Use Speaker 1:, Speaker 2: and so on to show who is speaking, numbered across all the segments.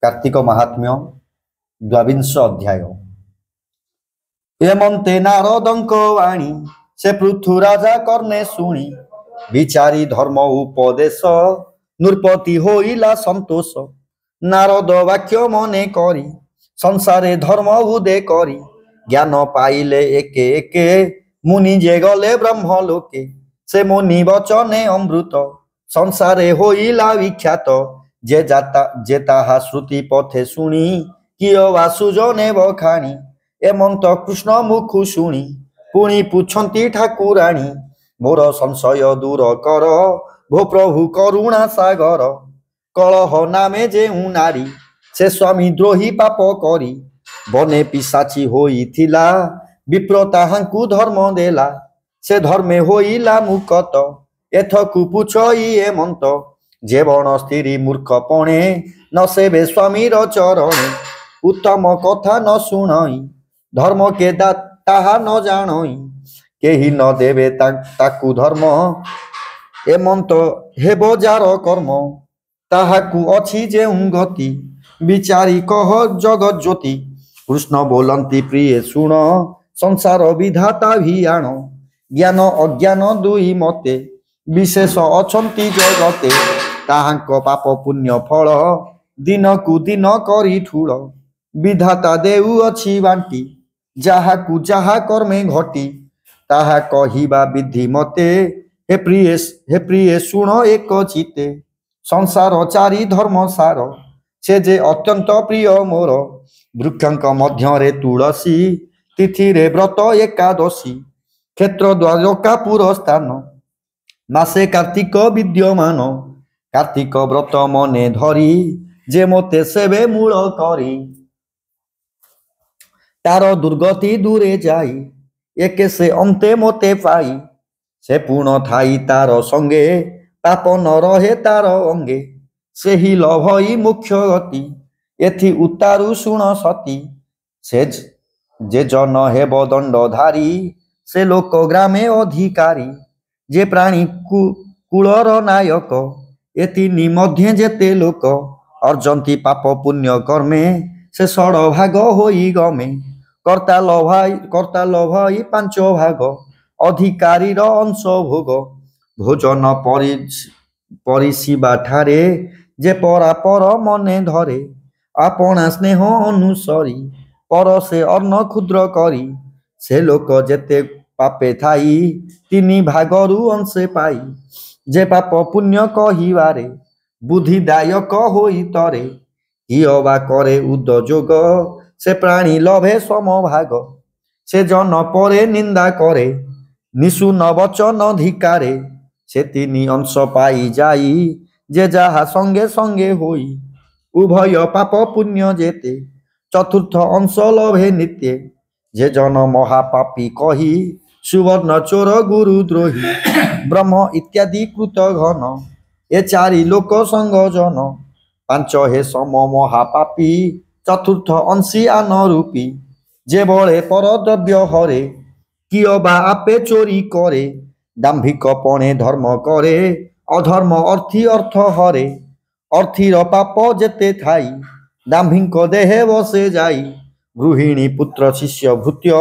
Speaker 1: कार्तिक महात्म्य द्वाविंश अध्याय। एमंते नारदंक वाणी से पृथु राजा कर्णे शुणी विचारी धर्म उपदेश नृपति होइला संतोष। नारद वाक्य मने करी संसारे धर्म उदे करी ज्ञान पाइले एके एके मुनि जे गले ब्रह्म लोके। से मुनि वचने अमृत संसारे होइला विख्यात जे ताहा श्रुति पथे शुणी किय वा सुजने बखाणी। एमंत कृष्ण मुखु शुणी पुणी पुछंती ठाकुराणी मोर संशय दूर कर भो प्रभु करुणा सागर। कलह नामे जे नारी से स्वामी द्रोही पाप करी बने पिशाची होइथिला विप्र ताहांकु धर्म देला। से धर्मे होइला मुकत एथकु पुछई एमंत जे बण स्त्री मूर्ख पणे न सेवे स्वामीर चरणे। उत्तम कथा न शुणई धर्म के ताहा न जानई केही न देवे ताकु धर्म। एमंत हेबो जार कर्म ताहाकु अछि जे गति विचारी कह जगत ज्योति। कृष्ण बोलंती प्रिय शुण संसार विधाता भियाण। ज्ञान अज्ञान दुई मते विशेष अछंती जगते ताहांक पाप पुण्य फल दिनकु दिन करी ठूल। विधाता देउ अछि बांटी जाहाकु जाहा कर्मे घटी ताहा कहिबा विधि मते। हे प्रिय शुण एक चिते संसार चारि धर्म सार से जे अत्यंत प्रिय मोर। वृक्षंक मध्यरे तुलसी तिथि रे व्रत एकादशी क्षेत्र द्वारका पुर स्थान मासे कार्तिक विद्यमान। कार्तिक व्रत मने धरी जे मोते सेवे मूल करी तार दुर्गति दूरे जाई एके से अंते मोते पाई। से पूर्ण थाई तार संगे पाप न रहे तार अंगे से ही लभई मुख्य गति एथि उतारु शुण सती। से जे जन हेब दंडधारी से लोक ग्रामे अधिकारी जे प्राणी कुलर नायक एति निमध्ये जेते लोक अर्जंती पाप पुण्य कर्मे से षड भाग होई गमे। कर्ता लभाई पांच भाग अधिकारी अंश भोग भोजन परिशिबा ठारे जे परापर मने धरे। आपना स्नेह अनुसरी पर से अन्न क्षुद्र करी से लोक जेते पापे थाई तिनी भागरु अंशे पाई। जे पाप पुण्य कहिबारे बुद्धिदायक होई तरे हिय बा करे उद्योग से प्राणी लभे समभाग। से जन परे निंदा करे निशुन वचन धिकारे से तिनी अंश पाई जाई जे जाहा संगे संगे होई। उभय पाप पुण्य जेते चतुर्थ अंश लभे नित्य जे जन महापापी कही सुवर्ण चोर गुरु द्रोही ब्रह्म इत्यादि कृत घन। ए चारि लोक संग जन पांच हे सम महापापी चतुर्थ अंशी आनरूपी। जे बळे पर द्रव्य हरे किय बा आपे चोरी करे दाम्भिक पणे धर्म करे अधर्म अर्थी अर्थ हरे। अर्थीर पाप जेते थाई दाम्भिक देहे बसे जाई। गृहिणी पुत्र शिष्य भृत्य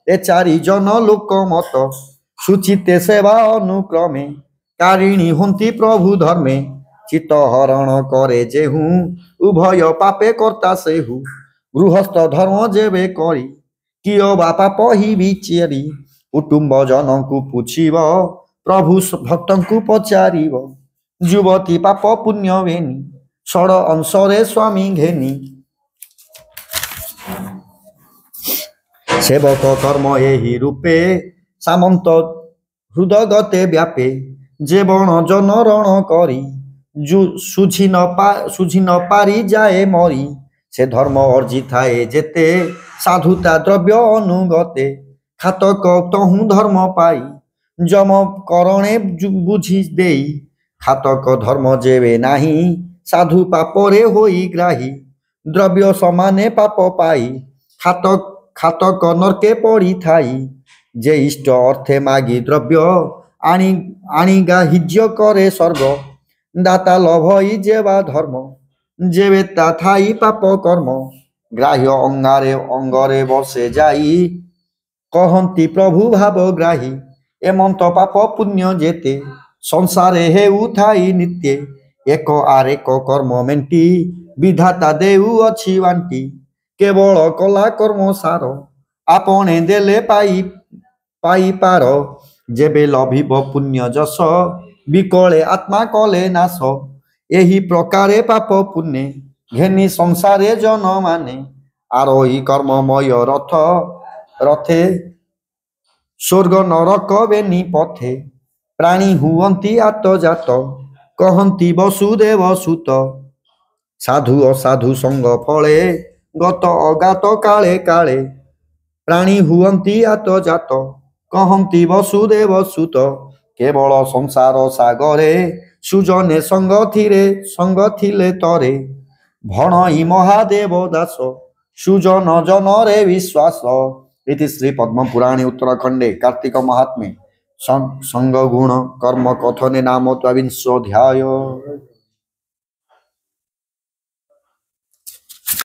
Speaker 1: ए चारि जन लोक मत सुचिते सेवा अनुक्रमे कारिणी हुंती प्रभु धर्मे। चित्त हरण करे जेहू उभय पापे कर्ता सेहू। गृहस्थ धर्म जेबे करी किय बा पाप ही विचारी कुटुंब जनकु पुछिब प्रभु भक्तंकु पचारिब। युवती पाप पुण्य वेनी षड अंशरे स्वामी घेनी। सेवक कर्म एहि रूपे सामंत हृदगते व्यापे जे बण जन रण करी सुझी न पारी जाए मरी। से धर्म अर्जी थाए जेते साधुता द्रव्य अनुगते खातक तहु धर्म पाई जम करणे बुझी देई। खातक धर्म जेवे नाही साधु पापरे होई ग्राही द्रव्य समाने पाप पाई खातक नरके पड़ी थाई। जे इष्ट अर्थे मागी द्रव्य आणी गाहिज्य करे स्वर्ग दाता लभई जेवा धर्म जेबे ता थाई पाप कर्म ग्राह्य अंगारे अंगरे बसे जाई कहती प्रभु भावग्राही एमंत पाप पुण्य जेते संसारे हेउ थाई नित्य एक आरेक कर्म मेंटी विधाता देउ अछि वांटी केवल कला कर्म सार आपणे देले पाई पाई पार जेबे लभिब पुण्य जस विकले आत्मा कले नाश एही प्रकारे पाप पुण्य घेनी संसारे जन माने आरोही कर्ममय रथ रथे स्वर्ग नरक बेनी पथे प्राणी हुअंती आत्मजात कहती वसुदेव सुत साधु असाधु संग फले गत अगात काले काले प्राणी हुअंती आत्मजात कहती वसुदेव सुत केवल संसार सागरे सुजने संग थिले तरे भणई महादेव दास सुजन जनरे विश्वास इति श्री पद्म पुराणे उत्तराखंडे कार्तिक महात्म्ये संग गुण कर्म कथने नाम 23 अध्याय।